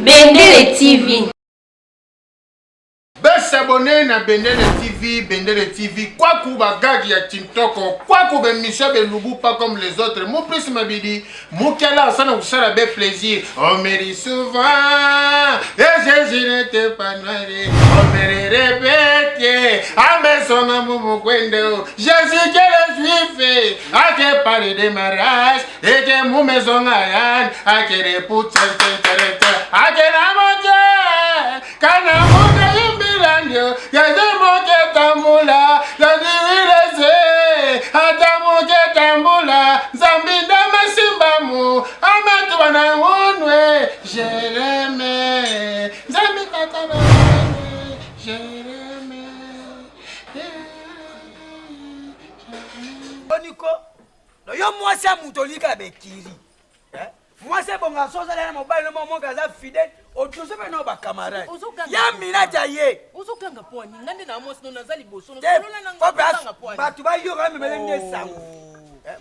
Bendele TV. S'abonner na Bendele TV, quoi qu'on bagage ya TikTok, quoi qu'on ben Michel Belugu pas comme les autres, mon plus m'abidi, mon kala ça nous sera bien plaisir, on me dit souvent, et je n'étais pas noiré, on me répète, à mes son amour mon kwendo, Jésus que le juif, à que parler de mariage, et que mon maison ayan, à que les poutres, à que la montagne, quand Yademoke tambula, yadireze, adamoke tambula, zambinda masimbamu, amatwana unwe, Jereme, zambikata unwe, Jereme. Boniko, no yo mwasa mutolika bekiri. Moi c'est bon garçon, ça là mobile no moment kaza fidèle, otuze pe no ba camarade. Ya mina jaye. Uzokanga poni, ngande na amos no nazali boso no solola nanga poni. Ba tu ba yo ga memele ndesango.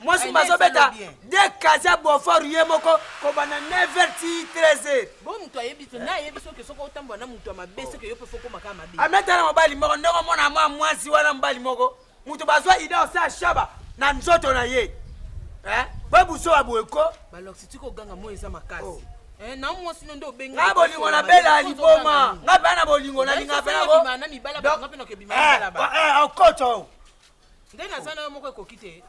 Moi si mazo beta, de kaza bofor yemoko ko bana 9h 13h. Bon muto ayebiso na yebiso ke soko otambwa na muto amabese ke yo pe foko makama mabe. Ameta na mobile moko ndoko mona mwasi wana mbali moko. Muto bazwa ida sa shaba na nzoto na ye. Babuso abueko balok si tiko ganga mo eza makasi na mo sino ndo benga nga bolingo na bela liboma nga bana bolingo na linga bela bo na mibala ba nga pe no ke bimala ba okoto ndena sana mo ko kokite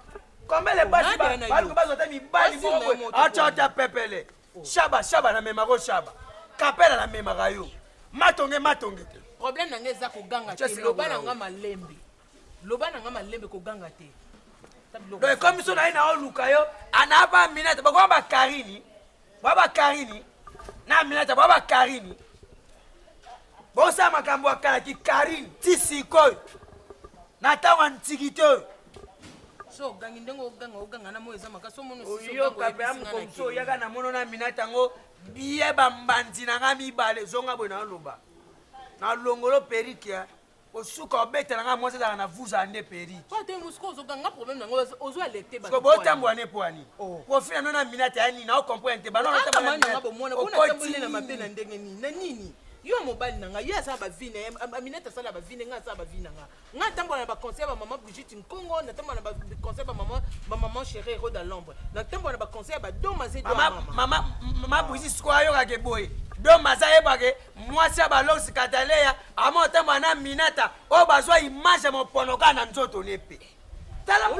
kombele basi ba bazo ta mibali mo achota pepele shaba na mema go shaba kapela na mema gayo matonge te problème na ngeza ko ganga te lobana nga malembe ko ganga te. Donc comme ça na oluka yo anaba minata ba karini na minata ba karini bosa makambo akala ki karini tisiko na tawa ntikito so gangi ndengo oganga na moyo za makaso mono siso yo kape am comme so yaga na mono na minata ngo biye bambanzi na ngami bale zonga bwe na loba na longolo perikia osuka obetela nga mwasi ezalaka na vuza ande peri botambwa ne po ani profina no na minate ya nini aocomprendre nini yo mobali na nga ye asala bavine aminete asala bavine nga asala bavine nga natambola na baconseil ya bamama Brigitte Nkongo natambola na baconseil ya bamama Chérie Roda Lombre natambola na baconseil ya badomase mama Brigitte sikoyo ayokake boye domaza yebake mwasi ya balonsi kataleya ama otambola na minata oyo bazwa image ya moponoka na nzoto nepe tala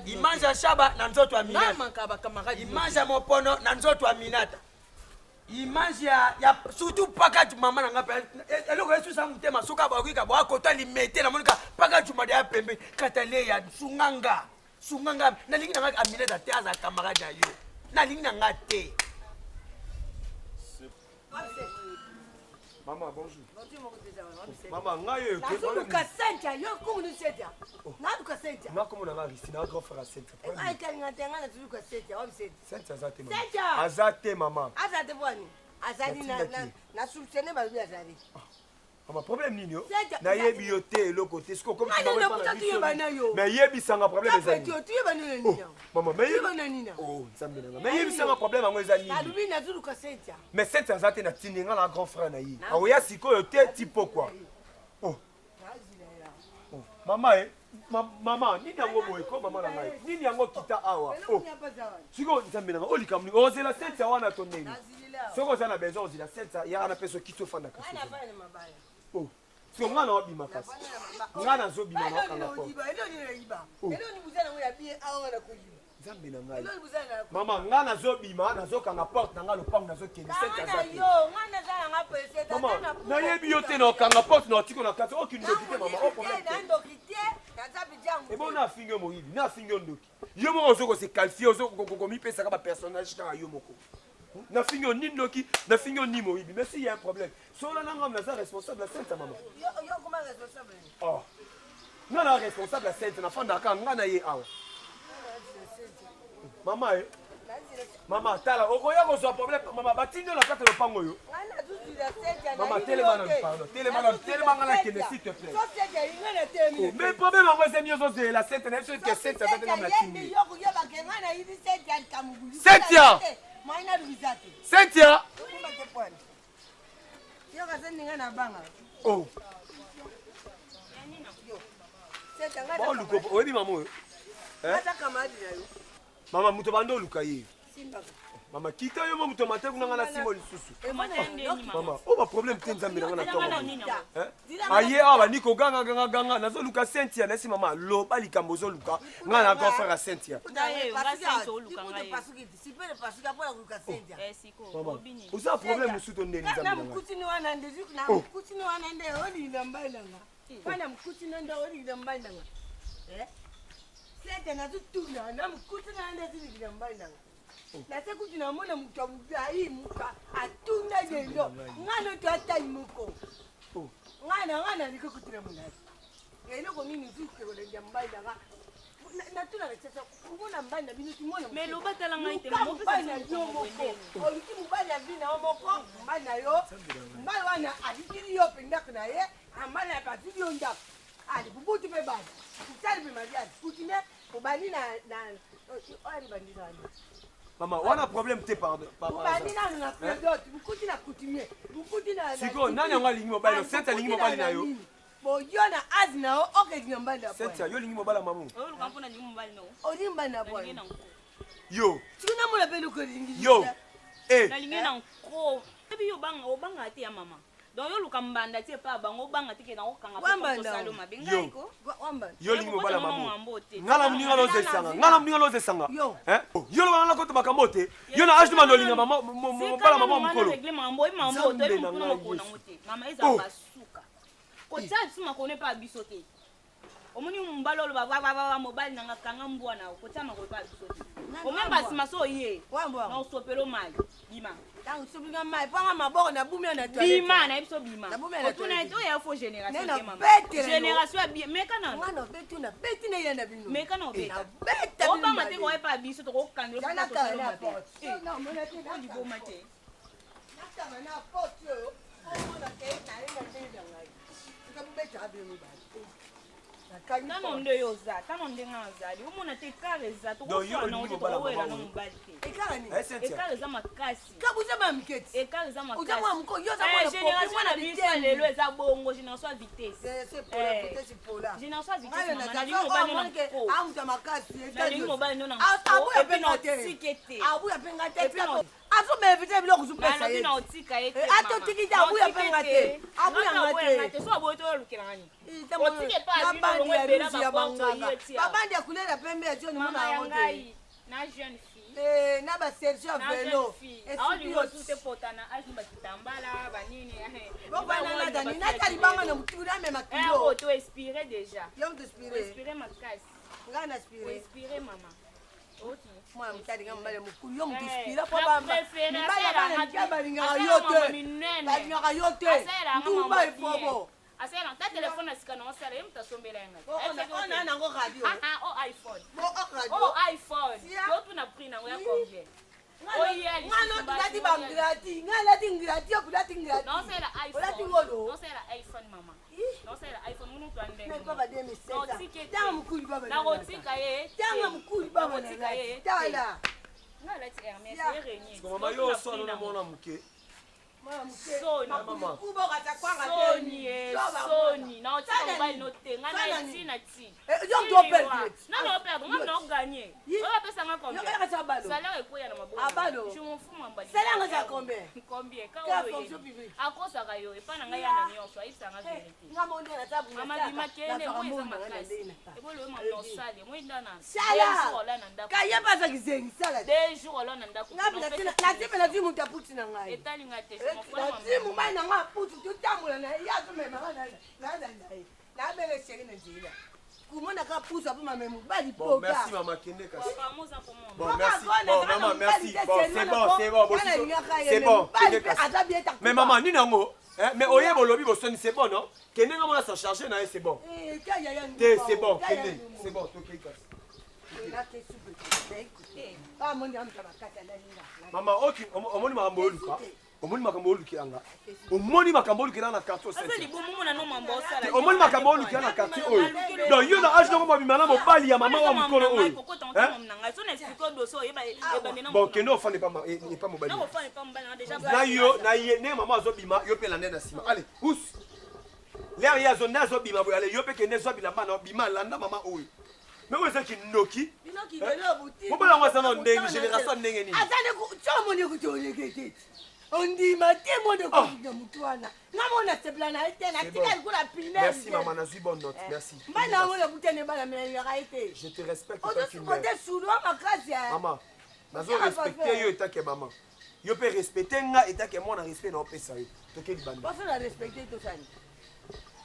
image ya shaba na nzoto ya minata image ya mopono na nzoto ya minata image ya surtout pakati mama na ngape eloko yesu sa mutema soka bakwika bwa kota limete na monika pakati made ya pembe katale ya sunganga na lingi na ngaka amineta te aza camarade ya yo na lingi na ngate. Maman, bonjour. Maman, ngayo ko Sentia, yo ko ni Sentia. Na ko Sentia. Na ko na risi na grand frère Sentia. Ai kanga tenga na tuko Sentia, wa Sentia. Sentia azate maman. Sentia. Azate maman. Azate bwani. Azali na solutionner ba bi azali. Maman, problème nini yo? Na yebi yo te eloko te sko comme tu m'as pas dit. Mais yebi sanga problème ezali. Tu es bana nini? Maman, mais yebi bana nini? Oh, nzambe na. Mais yebi sanga problème ngo ezali. Na lubi na tuko Sentia. Mais Sentia azate na tininga na grand frère na yi. Aoya sikoyo te tipo quoi. Oh. Maman, maman, nini yango boye ko maman na ngai? Nini yango kita awa? Oh. Siko nzambe na oli kamni. Ozela Sentia wana to nini? Soko za na besoin ozela Sentia ya na peso kito fanda kasi. Oh. Siko ngana obima kasi. Ngana zo bima na kanga po. Eloni buzana ngo ya bien awa na kuyiba. Nzambe na ngai. Mama ngana zo bima na zo kanga porte na ngalo pang na zo kende Sentia za. Yo, ngana za nga pese ta. Mama, na yebi yo te na kanga porte na tiko na kati. Aucune ndokite mama. Oh problème. Na ndokite. Et bon, on a fini Moïbi, on a fini Ndoki. Yo mo ozo ko se qualifier ozo ko mi pesa ka personnage ka yo moko. Na fini ni Ndoki, na fini ni Moïbi. Mais s'il y a un problème, so la ngam na responsable la sainte maman. Yo comment responsable? Oh. Non la responsable la sainte na fanda ka ngana ye awa. Maman Maman tala okoya ko so problème maman batindi na kata le pango yo. Maman tellement ngana kene s'il te plaît. Mais problème c'est mieux c'est la sainte na c'est que sainte ça comme la tindi. Sentia. Cynthia. Oh. Bon, Luko, oui, maman. Maman, muto bando Luka ye. Mama, kita yo muto mate kuna ngana simo lisusu. Mama, o ba problème te nzambe na ngana to. Aye aba niko ganga nazo Luka Cynthia na si mama lo ba likambo zo Luka ngana ko faire Cynthia. Mama, uza problème musuto ndeni nzambe na. Mkutini wana ndezi na mkutini wana nde hodi ndambala nga. Wana mkutini ndo hodi ndambala nga. Sete na tutuna na mkutini anda zili ndambala nga. Na se kutina mona mtamubia hii muka atunda jendo. Ngano tu hata imuko. Ngana niko kutina mona. Ngelo ko mimi zuke wale ndambala nga. Na tuna sasa kumona mbanda bino timona. Melo batala ngaite mo pesa yomo. Oliki mubali vina omoko mbana yo. Mbali wana alikiri yo penda kuna ye. Amala ya patili onda. Ali bubutu be bana. Kutali be mariage. Kutine ubani na ali bandina. Mama, wana problème te pardon. Ubani na predote. Bukuti na kutimie. Bukuti na. Siko nani anga lingi mobile? Cynthia lingi mobile na yo. Boyona azina o okay nyambanda kwa. Cynthia yo lingi mobile mamu. o lu kampona lingi mobile no O limba na kwa. Yo. Tuna mula pelu ko lingi. Yo. na lingi na nko ebi yo banga ate ya mama donc yo lu kambanda tie pa bango banga tike na okanga Wamba ko salo mabenga Yo. iko Wamba. Yo lingi mobile mamu. Mambote. Ngala mninga loze sanga. Ngala mninga loze sanga. Yo. Yo lo bana ko to bakamote. Yo na ashuma no linga mama mobile mama mkolo. Régler mambo mambo to mo kuna ko na mote mama eza basuka ko tsa suma ko ne pa bisote omuni mbalo lo ba mobile na ngakanga mbwa na ko tsa mako pa bisote o memba sima so ye Wamba. na sopelo mai bima Tangu subinga mai panga maboko na bumi na toilette. bima na biso bima Na bumi na to na to ya fo génération Nena ke mama bete na yo. génération ya bien mais kana Ngano betuna betina ile na bino. mais kana obeta Beta. o ba mate ko pa biso to ko kandelo Dana to ka salo na mate pot. Non, mona te on di bo mate Nakama na pot yo. Mona te na ile ndio ngai. Tukabeta abiri ba. tano nde yo za tano nde nga zali omona te kare za to ko fa na to ko wela na mbali te Ekani. Cynthia. ekare za makasi Kabuza ba mketi. ekare za makasi Uja mwa mko yo za mwana génération na biso lelo eza bongo génération vitesse C'est pour la vitesse pour la. génération vitesse Ngayo mama na na lingo lingo bani na manke ko amuta makasi. na lingo bani na Abu ya ko epi na penga te. otikete Abu ya penga te. Epi na- Aso me evite bilo kuzupesa na ye. na otika ete Ato tikita abu ya penga te. Abu ya ngate. so abo to lukela ngani Otike pa bino longo ebela bakonzo yetia babandi ya kulela pembe ya tioni mama mona yangai na jeune fille na basergio ya na jeune velo fille aolingo tu te potana aji bakitambala banini bobananadani natalibanga na mutuli amema kilo auto inspiré déjà yo mtuspire inspiré makasi ngai naspire inspiré mama oti mwana mutali nga mobale mokulu yo mtuspire po na préféré bamibala balingaka yo te balingaka yo te ntumba efobo asala ta telefone asika na osala ye mutu asombela yanga ona nango radio o iphone bo radio o iphone yo tuna prix nango ya combien ngano tulati bangrati ngalati ngrati yo kulati ngrati nosela olati iphone ngolo nosela iphone mama nosela iphone munu to andenge mais baba de miseta tanga mukulu baba na kotika ye tanga mukulu baba kotika ye tala ngalati hermes ye renier Mama yo so na mona muke. soni soni na otika mobali notenga na eti na ti nana operdre nga na oganye oyo apesanga combien salaire ekoya na maboko je m'en fous mambali combien ka oyo akosaka yo epa na ngai yana nyonso ayebisanga vérité mama bima kende mo eza makasi eboloyo mama osale mo indana ola na ndako deux jours ola na ndako etalinga te natimu mai na nga putu tutambola na ye azomemaka naza naye nabele sheri na nzela kumonaka pusu apo mame mobali Bon, merci maman Kende kasi. Famosa pour moi. Bon, merci. Bon, maman, merci. Bon, c'est bon. C'est bon. Mais maman, ni nango. Mais oye bolobi bosoni, c'est bon, non? Kende nga mona s'en charger na c'est bon. C'est bon, Kende. C'est bon, to kei kasi. Maman, ok, omoni makambo oluka. Omoni makambo oluka anga. Omoni makambo oluka na quartier. Omoni makambo oluka na quartier oyo. Donc yo na âge de mabima na mobali ya maman wa mukolo oyo. Bon, que non, n'est pas mobali. Na yo, na ye, ne maman azobima, yo pe la nena sima. Allez, ous. L'air ya zone azobima, allez, yo pe ke ne zobila mana bima landa maman oyo. Mais où est-ce qu'il noki? Pourquoi on va s'en donner une génération de n'engeni? On dit ma témoin de Moutouana. Non, on a ce plan à été. Merci maman, on a eu bonne note. Merci. Je te respecte. Maman, je respecte yo et que maman. Yo peux respecter nga et que moi on a respect dans le pays. Toke libanda. Parce qu'on a respecté tout ça.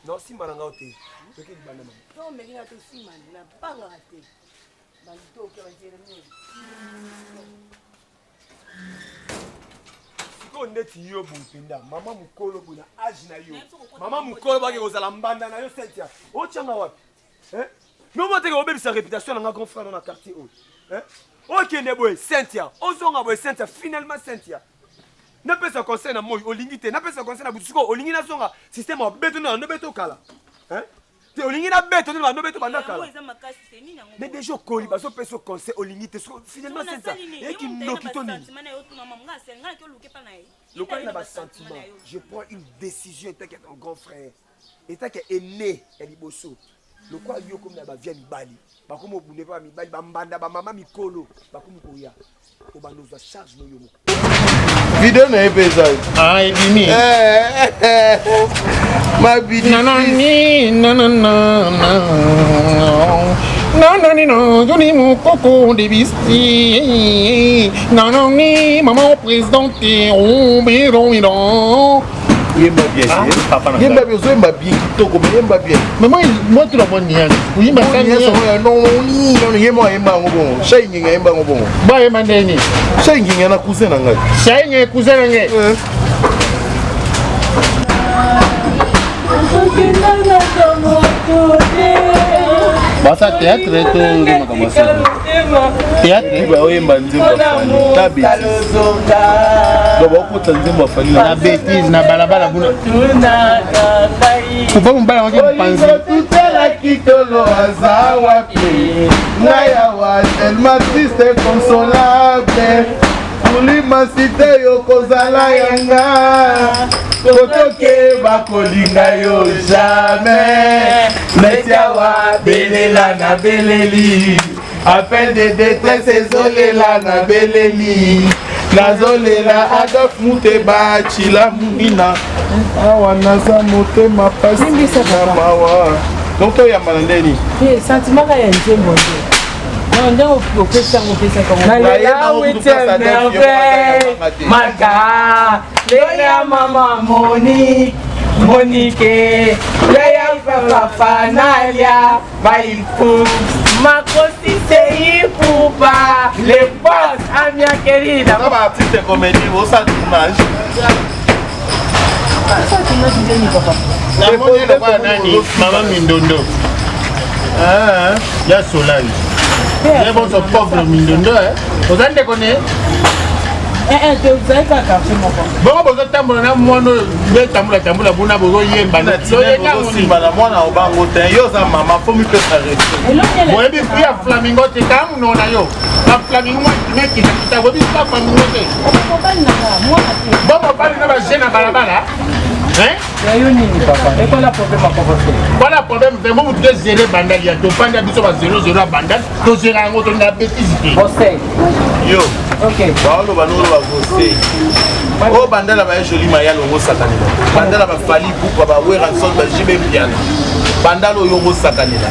Non, si malanga ote. Toke libanda maman. Non, mais il y a tout si man, il n'a pas raté. Bandito qui va dire mieux. Siko neti yo bumpinda. Maman mukolo buna âge na yo. Maman mukolo ba ke kozala mbanda na yo Cynthia. O tianga wapi? Hein? Mais on teke obebisa réputation na grand frère dans le quartier o. Hein? OK neboy Cynthia. Ozonga boy Cynthia finalement Cynthia. Na pesa conseil na moi olingi te. Na pesa conseil na butuko olingi na songa système o beto na no beto kala. Hein? Te olingi na beto na no beto banda kala. Mais déjà koli baso pesa conseil olingi te finalement Cynthia. Et qui nokito ni. Le quoi il a pas sentiment. Je prends une décision étant qu'un grand frère. Étant qu'un aîné et liboso. Le quoi yo comme na ba via mibali. Ba comme obune pa mibali ba mbanda ba mama mikolo. Ba comme koya. O ba nous charge no yo. Vidéo na epeza. Ah edimi. Ma bidi. Non, Johnny mon coco de bisti. Non, maman présidente, on biron. Yemba bien, papa. Yemba bien, yemba bien, kitoko, yemba bien. Mais moi tu l'as bon nian. Oui, mais ça non, yemba ngobon. Shay nginga yemba ngobon. Ba yemba ndeni. Shay nginga na cousin na ngai. Shay nginga cousin na ngai. Basa théâtre to ngoma kama ça. Théâtre ba oyemba nzimba fani. Tabi. Dobo ko tanzimba fani na bêtise na balabala buna. Kupa mbala wangi mpanzi. Tutela kitolo azawa pe. Naya wa tellement triste consolable. Ulima cité yo kozala yanga. Totoke bakolinga yo jamais. Metiawa belela na beleli. Appel de détresse ezolela na beleli. Nazolela Adolphe Muteba chila munina. Awa naza motema pasi na mawa. Donc to yamba ndeni. Sentiment ka yanje bonde. Non, on peut ça comme on la huitième merveille, Maga, Léa maman Monique, Léa papa Nalia, Maïfou, Makosi c'est Poupa, les boss, Amia querida. Ça va petite comédie, vous ça image. Ça image de ni papa. La monnaie de quoi nani, maman Mindondo. Ah, ya Solange. Les bons sont pauvres Mindondo, hein. Vous en déconnez? Vous avez pas café, mon papa. Bon, vous êtes tambour, moi, le tambour, buna, vous voyez, banane. Moi, Obango, yo, sa maman, faut me faire arrêter. Vous avez pris à Flamingo, c'est quand on a yo. La Flamingo, mec, qui t'a vu pas Flamingo. Bon, on parle de la gêne à Balabala. Hein? Et quoi la problème à commencer? Voilà le problème, vraiment vous devez gérer Bandal. Il y a deux bandes, il y a 0-0 à Bandal. Donc gérer un autre, on a bêtise. Yo. Ok. Baolo banolo ba voter. Oh Bandal ba joli maya longo sakanela. Bandal ba fali pour ba wera sol ba jibe piano. Bandal oyo ngo sakanela.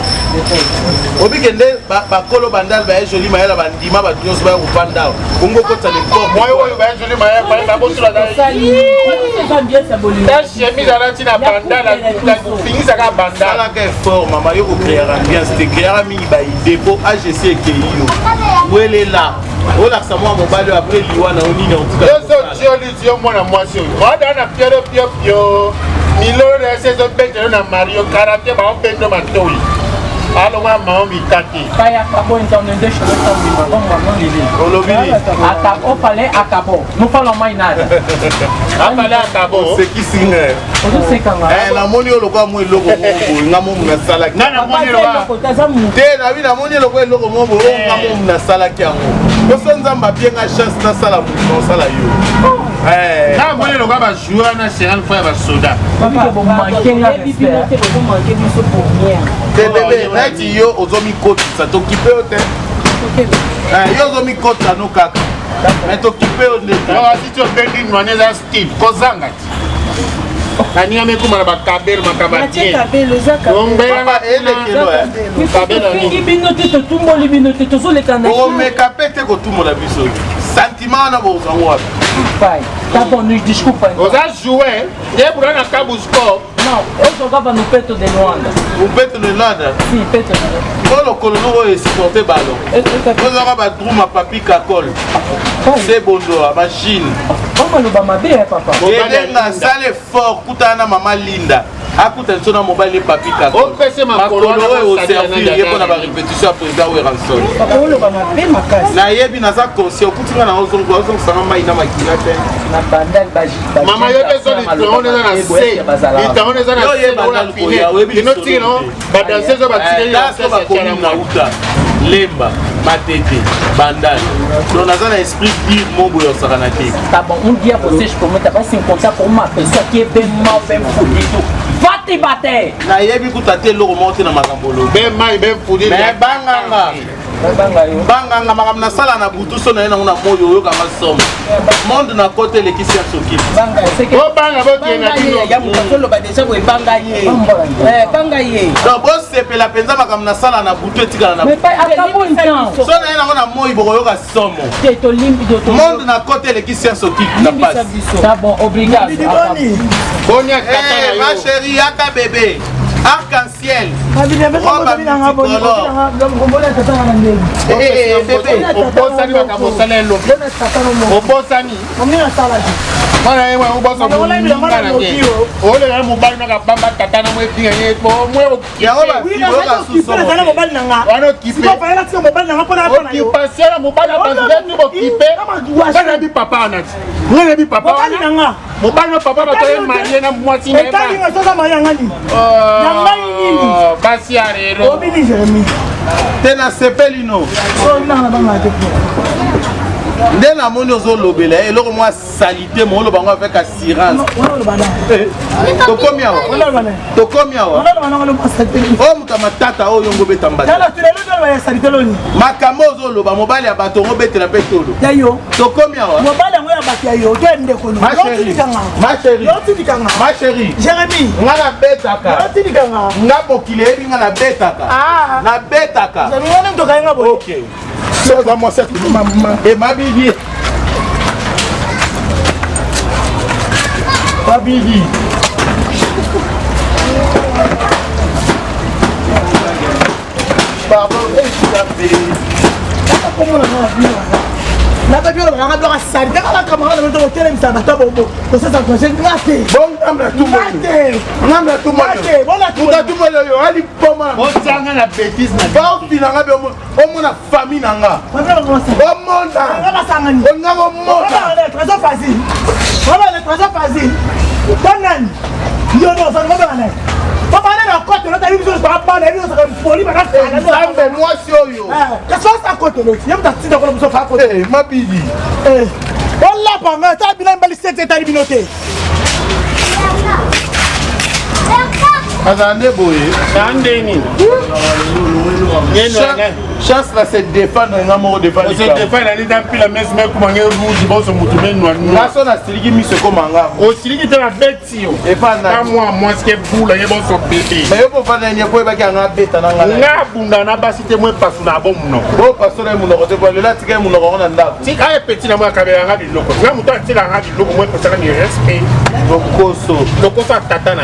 Obi kende ba kolo Bandal ba joli maya ba ndima ba nyos ba upanda. Ngo ko tane ko. Moi oyo ba joli maya ba botu la dai. Chemise à la tina Bandal la fini ça ka Bandal. Sala ka fort mama yo ko créer ambiance te créer mi ba idée AGC ke yo. Wele là. Oh là ça moi mon balai après liwana onini en tout cas. Yo so moi na moi so. Moi na piero pio. Milo na saison bête na Mario karaté ba on pendo matoi. Alors, maman, mitaki. Kaya kabo internete chelo tombi maman lili. Olobili. Akabo fallait akabo. Nous parlons moins nada. Fallait akabo. C'est qui signe? On sait quand même. La moni oloko mo eloko mo ngamo na salaki. Na moni eloko. Te na bi na moni eloko eloko mo bo ngamo na salaki yango. Koso nzamba bienga chance na sala mo na sala yo. Na moni eloko ba jouer na séance fois ba soda. Papa bon manquer na respect. Te bébé na ti yo ozomi koti sa to kipe ote. Yo ozomi koti no kaka. Mais to kipe o ne. Alors si tu bendi nwaneza style kozanga. Nani amekuma na bakabelo makabati. Ombela ele kilo kabelo ni. Ibino te tumbo libino te tozo le kana. O me kapete ko tumo la biso. Sentiment na bo zango wapi. Pai, tá bom, nos desculpa. Oza jouer, e por na cabo score. Não, eu jogava no Peto de Luanda. O Peto de Luanda? Sim, Peto de Luanda. Quando o colono esse porte balão. Eu jogava druma papi cacol. C'est bon a machine. Como no Bamabé, papa? Ele na sale fort, kutana mama linda. Akuta nsona mobile papi cacol. O pese ma colono o servir ye na ba répétition à président Weranson. Papa, o Bamabé makasi. Na yebi na za conscient, kutinga na ozongo sanga mai na makina te. Na bandal baji. Mama yo beso de on est na C. On est na C. Bandal ko ya webi no tino, ba danseuse ba tire ya ça ba komi na uta. Lemba, matete, bandal. Donc on a un esprit dire mon boyo saranate. Tá bom, um dia você experimenta vai se encontrar com uma pessoa que é bem mal, bem fudido. Vai te bater! Na yebi kutate lo monte na makambolo. Ben mai ben fudido. Mais banganga. Banganga makam na sala na butu so na na moyo yo kama somo. Monde na côté le kisi soki. Banga, c'est que banga bo ki na dino. Ya mukasolo ba déjà bo banga ye. Banga ye. Donc bo sepe la penza makam na sala na butu etikala na. Mais pas akabo ntan. So na na moyo bo yo ka somo. Te to limbi do to. Monde na côté le kisi soki na passe. Tá bom, obrigado. Bonia katana yo. Ma chérie, aka bébé. Arc-en-ciel. Bébé, obosani bakamosala elo. Obosani. Mwana yewe obosa mungana nge. Ole na mobali na kabamba katana mwe pinga ye bo mwe yango ba bibo ka suso. Wana kipe. Occupation mobali abandonné ni bo kipe. Bana bi papa anati. Ngene bi papa wana. Mobali na papa ba toye marié na mwati na. Etali ngosoza mayangani. Yangai nini? Basi arero. Obini Jeremy. Tena sepelino. So na banga te. Nde na moni ozolobela eloko mwa salite mo oloba ngo avec assurance. Tokomi awa. Tokomi awa. O muta matata oyo ngo beta mbata. Tala tulelo ndo ya salite loni. Makambo ozoloba mobali ya bato ngo betela petolo. Yayo. Tokomi awa. Mobali ngo ya bato yayo kende kono. Ma chérie. Ma chérie. Jeremy. Ngana betaka. Yotinikanga. Ngabokile ebi ngana betaka. Ah. Na betaka. Jeremy ndo kayenga bo. OK. C'est dans moi cette maman. Et ma bibi. Ma bibi. Pardon, Naka bio nga doka sali kala camarade ndo tele msaba tabo bo to sasa kwa shen ngate bon namna tout ngate namna tout ngate bona tout yo ali poma o tsanga na bêtise na ba finanga be o mona famille nanga ngaba ngosa o mona ngaba sangani o ngaba mona le trésor facile voilà le trésor facile donan yo no sa ngaba na papa na côté là t'as vu sur papa na vu sur poli ba na nzambe mwasi oyo qu'est-ce que ça côté là yam ta tinda ko fa côté eh ma bibi wala panga ta bilan bali sete ta binoté azande boye andeni chance là c'est défendre nga mo défendre c'est défendre la lita pila mesme kuma nge rouge bo so mutu men noir la so na siliki miso ko manga o siliki te la betio et pas na moi ce que boula ye bo so bébé mais yo fa na nyeko ba ki nga beta na nga nga bunda na basi te mo pasu na bo muno o pasu na muno ko te bo la tika muno ko na nda ti ka petit na mo ka be nga di loko nga mutu atila nga di loko mo ko sala ni respect lokoso lokoso tata na